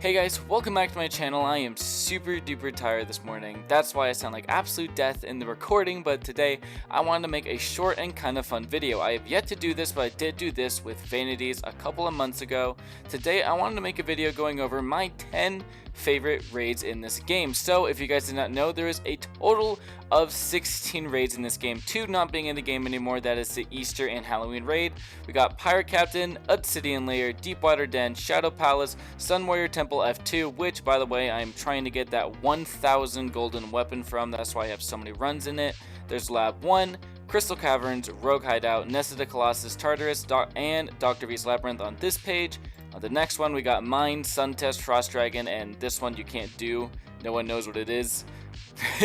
Hey guys, welcome back to my channel. I am super duper tired this morning. That's why I sound like absolute death in the recording, but today I wanted to make a short and kind of fun video. I have yet to do this, but I did do this with Vanities a couple of months ago. Today I wanted to make a video going over my 10 favorite raids in this game. So if you guys did not know, there is a total of 16 raids in this game, 2 not being in the game anymore. That is the Easter and Halloween raid. We got Pirate Captain, Obsidian Lair, Deepwater Den, Shadow Palace, Sun Warrior Temple F2, which by the way I'm trying to get that 1000 golden weapon from. That's why I have so many runs in it. There's Lab 1, Crystal Caverns, Rogue Hideout, Ness of the Colossus, Tartarus, and Dr. V's Labyrinth on this page. On the next one we got Mine, Suntest, Frost Dragon, and this one you can't do. No one knows what it is.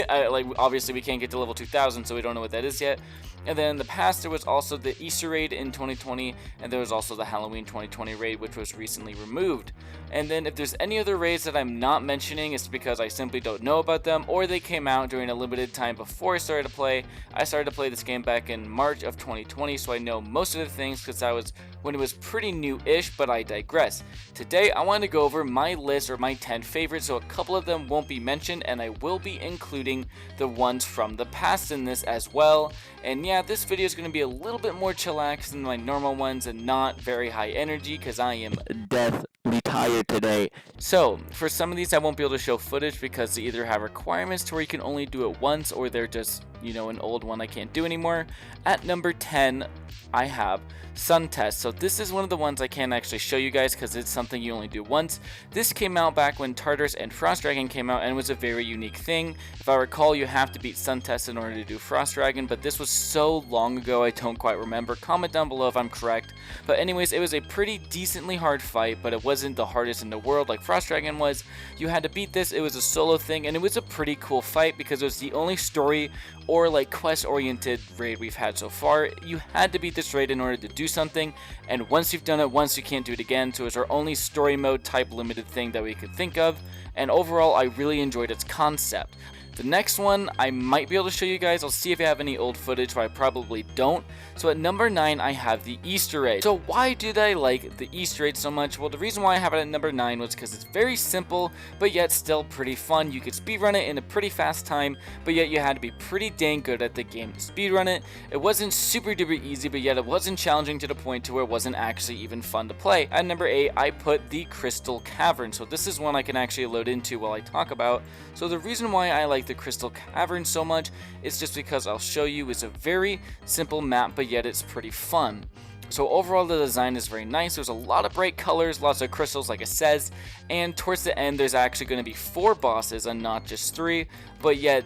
Obviously we can't get to level 2000, so we don't know what that is yet. And then in the past there was also the Easter raid in 2020, and there was also the Halloween 2020 raid, which was recently removed. And then if there's any other raids that I'm not mentioning, it's because I simply don't know about them, or they came out during a limited time before I started to play. I started to play this game back in March of 2020, so I know most of the things because that was when it was pretty new-ish, but I digress. Today I want to go over my list, or my 10 favorites, so a couple of them won't be mentioned, and I will be including the ones from the past in this as well. And yeah, this video is going to be a little bit more chillax than my normal ones and not very high energy because I am deathly tired today. So for some of these I won't be able to show footage because they either have requirements to where you can only do it once, or they're just, you know, an old one I can't do anymore. At number 10 I have Suntest. So this is one of the ones I can't actually show you guys because it's something you only do once. This came out back when Tartarus and Frost Dragon came out, and it was a very unique thing. If I recall, you have to beat Suntest in order to do Frost Dragon, but this was so long ago I don't quite remember. Comment down below if I'm correct. But anyways, it was a pretty decently hard fight, but it wasn't the hardest in the world like Frost Dragon was. You had to beat this. It was a solo thing, and it was a pretty cool fight because it was the only story or like quest oriented raid we've had so far. You had to beat this raid in order to do something, and once you've done it once you can't do it again, so it was our only story mode type limited thing that we could think of, and overall I really enjoyed its concept. The next one I might be able to show you guys. I'll see if I have any old footage, but I probably don't. So at number 9 I have the Easter raid. So why did I like the Easter raid so much? Well, the reason why I have it at number 9 was because it's very simple but yet still pretty fun. You could speedrun it in a pretty fast time, but yet you had to be pretty dang good at the game to speedrun it. It wasn't super duper easy, but yet it wasn't challenging to the point to where it wasn't actually even fun to play. At number 8 I put the Crystal Cavern. So this is one I can actually load into while I talk about. So the reason why I like the Crystal Cavern so much is just because I'll show you, it's a very simple map, but yet it's pretty fun. So overall the design is very nice. There's a lot of bright colors, lots of crystals like it says, and towards the end there's actually going to be 4 bosses and not just 3, but yet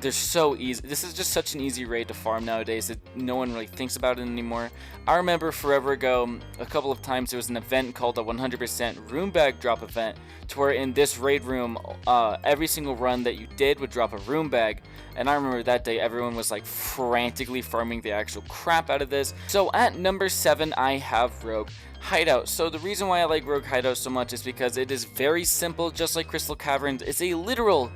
they're so easy. This is just such an easy raid to farm nowadays that no one really thinks about it anymore. I remember forever ago, a couple of times there was an event called a 100% room bag drop event, to where in this raid room, every single run that you did would drop a room bag. And I remember that day everyone was like frantically farming the actual crap out of this. So at number 7 I have Rogue Hideout. So the reason why I like Rogue Hideout so much is because it is very simple, just like Crystal Caverns. It's a literal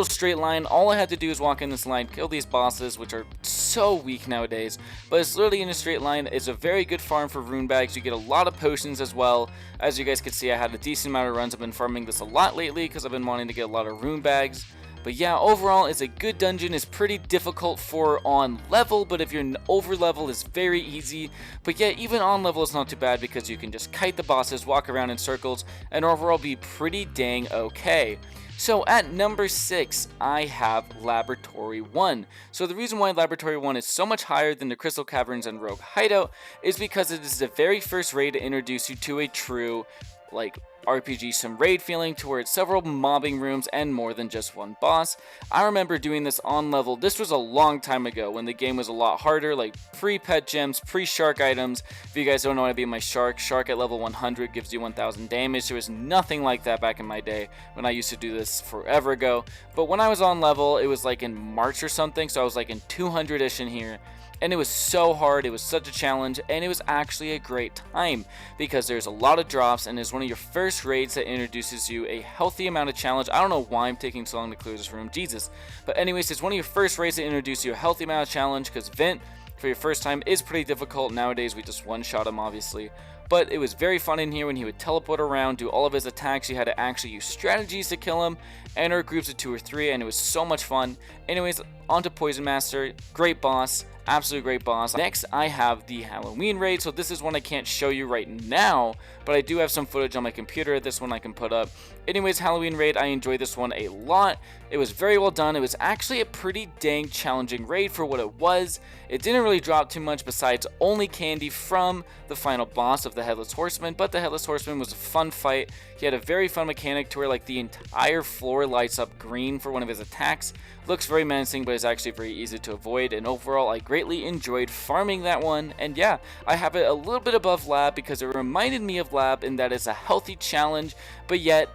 straight line. All I had to do is walk in this line, kill these bosses, which are so weak nowadays, but it's literally in a straight line. It's a very good farm for rune bags. You get a lot of potions as well. As you guys can see, I had a decent amount of runs. I've been farming this a lot lately because I've been wanting to get a lot of rune bags. But yeah, overall it's a good dungeon. It's pretty difficult for on level, but if you're over level it's very easy. But yeah, even on level it's not too bad because you can just kite the bosses, walk around in circles, and overall be pretty dang okay. So at number 6 I have Laboratory 1. So the reason why Laboratory 1 is so much higher than the Crystal Caverns and Rogue Hideout is because it is the very first raid to introduce you to a true like RPG sim raid feeling, towards several mobbing rooms and more than just one boss. I remember doing this on level. This was a long time ago when the game was a lot harder, like pre-pet gems, pre-shark items. If you guys don't know how to be my shark at level 100 gives you 1000 damage. There was nothing like that back in my day when I used to do this forever ago. But when I was on level, it was like in March or something, so I was like in 200-ish in here. And it was so hard, it was such a challenge, and it was actually a great time because there's a lot of drops, and it's one of your first raids that introduces you a healthy amount of challenge. I don't know why I'm taking so long to clear this room, Jesus. But anyways, it's one of your first raids that introduce you a healthy amount of challenge because Vent for your first time is pretty difficult. Nowadays we just one-shot him obviously. but it was very fun in here when he would teleport around, do all of his attacks. You had to actually use strategies to kill him, enter groups of 2 or 3, and it was so much fun. Anyways, on to Poison Master, great boss. Absolute great boss. Next, I have the Halloween raid. So this is one I can't show you right now, but I do have some footage on my computer. This one I can put up. Anyways, Halloween raid, I enjoyed this one a lot. It was very well done. It was actually a pretty dang challenging raid for what it was. It didn't really drop too much besides only candy from the final boss of the Headless Horseman, but the Headless Horseman was a fun fight. He had a very fun mechanic to where like the entire floor lights up green for one of his attacks. Looks very menacing, but is actually very easy to avoid, and overall I greatly enjoyed farming that one. And yeah, I have it a little bit above Lab because it reminded me of Lab in that it's a healthy challenge, but yet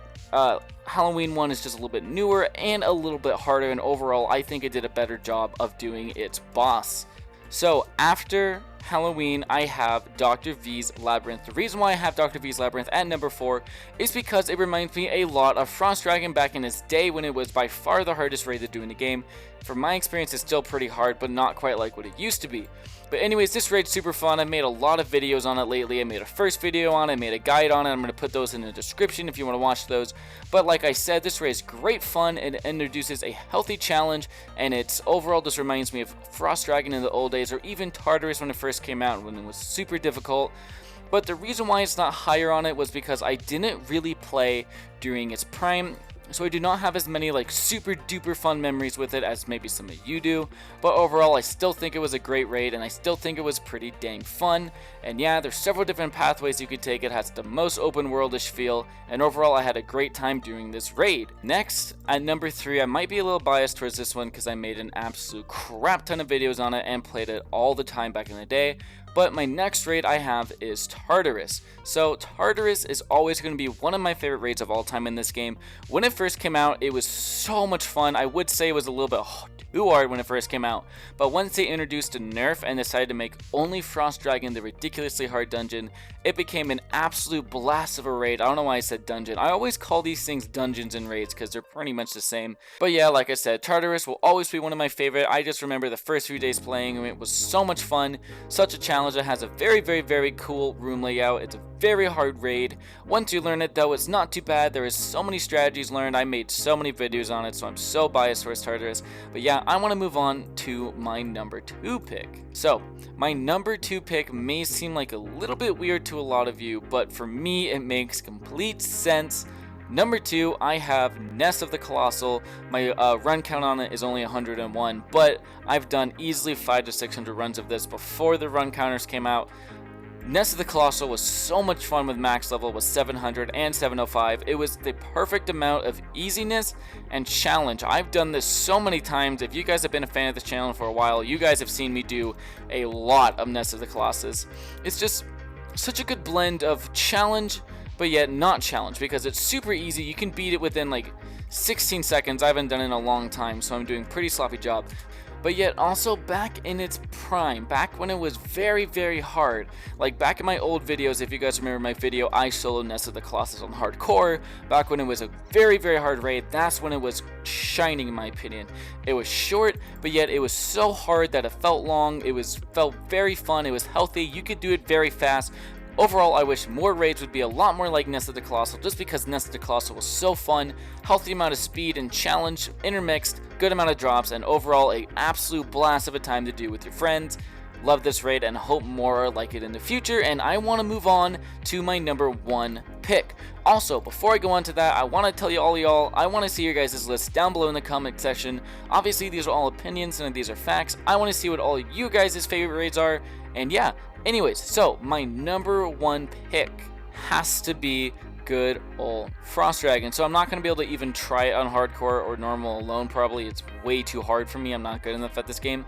Halloween one is just a little bit newer and a little bit harder, and overall I think it did a better job of doing its boss. So after Halloween, I have Dr. V's Labyrinth. The reason why I have Dr. V's Labyrinth at number 4 is because it reminds me a lot of Frost Dragon back in its day when it was by far the hardest raid to do in the game. From my experience, it's still pretty hard, but not quite like what it used to be. But anyways, this raid's super fun. I've made a lot of videos on it lately. I made a first video on it, I made a guide on it. I'm going to put those in the description if you want to watch those. But like I said, this raid is great fun. It introduces a healthy challenge, and it's overall just reminds me of Frost Dragon in the old days, or even Tartarus when it first came out, when it was super difficult. But the reason why it's not higher on it was because I didn't really play during its prime. So I do not have as many like super duper fun memories with it as maybe some of you do, but overall I still think it was a great raid, and I still think it was pretty dang fun. And yeah, there's several different pathways you could take. It has the most open worldish feel, and overall I had a great time doing this raid. Next, at number 3, I might be a little biased towards this one because I made an absolute crap ton of videos on it and played it all the time back in the day. But my next raid I have is Tartarus. So Tartarus is always going to be one of my favorite raids of all time in this game. When it first came out, it was so much fun. I would say it was a little bit too hard when it first came out, but once they introduced a nerf and decided to make only Frost Dragon the ridiculously hard dungeon, it became an absolute blast of a raid. I don't know why I said dungeon. I always call these things dungeons and raids because they're pretty much the same. But yeah, like I said, Tartarus will always be one of my favorite. I just remember the first few days playing, and it was so much fun. Such a challenge. It has a very cool room layout. It's a very hard raid. Once you learn it though, it's not too bad. There is so many strategies learned. I made so many videos on it, so I'm so biased towards Tartarus. But yeah, I want to move on to my number 2 pick. So my number 2 pick may seem like a little bit weird to a lot of you, but for me it makes complete sense. Number 2, I have Ness of the Colossal. My run count on it is only 101, but I've done easily 500 to 600 runs of this before the run counters came out. Ness of the Colossal was so much fun with max level with 700 and 705. It was the perfect amount of easiness and challenge. I've done this so many times. If you guys have been a fan of this channel for a while, you guys have seen me do a lot of Ness of the Colossus. It's just such a good blend of challenge, but yet not challenge, because it's super easy. You can beat it within like 16 seconds. I haven't done it in a long time, so I'm doing a pretty sloppy job. But yet also back in its prime, back when it was very hard, like back in my old videos, if you guys remember my video, I soloed Ness of the Colossus on hardcore, back when it was a very hard raid, that's when it was shining in my opinion. It was short, but yet it was so hard that it felt long. Felt very fun, it was healthy, you could do it very fast. Overall, I wish more raids would be a lot more like Ness of the Colossal, just because Ness of the Colossal was so fun, healthy amount of speed and challenge intermixed, good amount of drops, and overall a absolute blast of a time to do with your friends. Love this raid and hope more are like it in the future, and I want to move on to my number 1 pick. Also, before I go on to that, I want to tell you all y'all, I want to see your guys' list down below in the comment section. Obviously, these are all opinions, and these are facts. I want to see what all you guys' favorite raids are, and yeah. Anyways, so my number 1 pick has to be good old Frost Dragon. So I'm not going to be able to even try it on hardcore or normal alone, probably. It's way too hard for me. I'm not good enough at this game.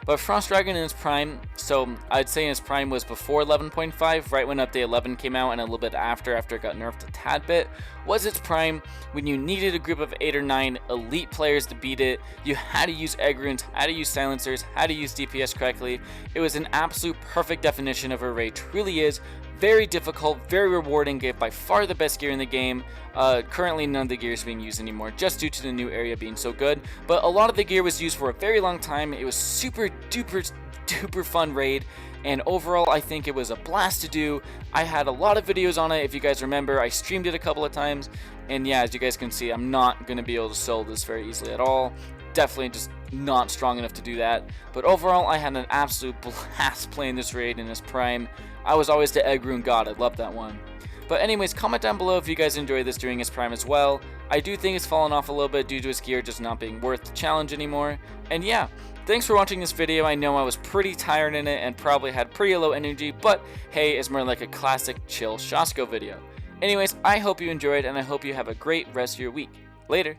But Frost Dragon in its prime, so I'd say in its prime was before 11.5, right when update 11 came out, and a little bit after it got nerfed a tad bit, was its prime when you needed a group of 8 or 9 elite players to beat it. You had to use egg runes, had to use silencers, had to use DPS correctly. It was an absolute perfect definition of a raid, truly is. Very difficult, very rewarding, gave by far the best gear in the game. Currently none of the gear is being used anymore just due to the new area being so good, but a lot of the gear was used for a very long time. It was super duper fun raid, and overall I think it was a blast to do. I had a lot of videos on it. If you guys remember, I streamed it a couple of times, and yeah, as you guys can see, I'm not going to be able to solo this very easily at all. Definitely just not strong enough to do that, but overall I had an absolute blast playing this raid in his prime. I was always the egg rune god. I love that one. But anyways, comment down below if you guys enjoyed this during his prime as well. I do think it's fallen off a little bit due to his gear just not being worth the challenge anymore. And yeah, thanks for watching this video. I know I was pretty tired in it and probably had pretty low energy, but hey, it's more like a classic chill Shasko video. Anyways, I hope you enjoyed, and I hope you have a great rest of your week. Later!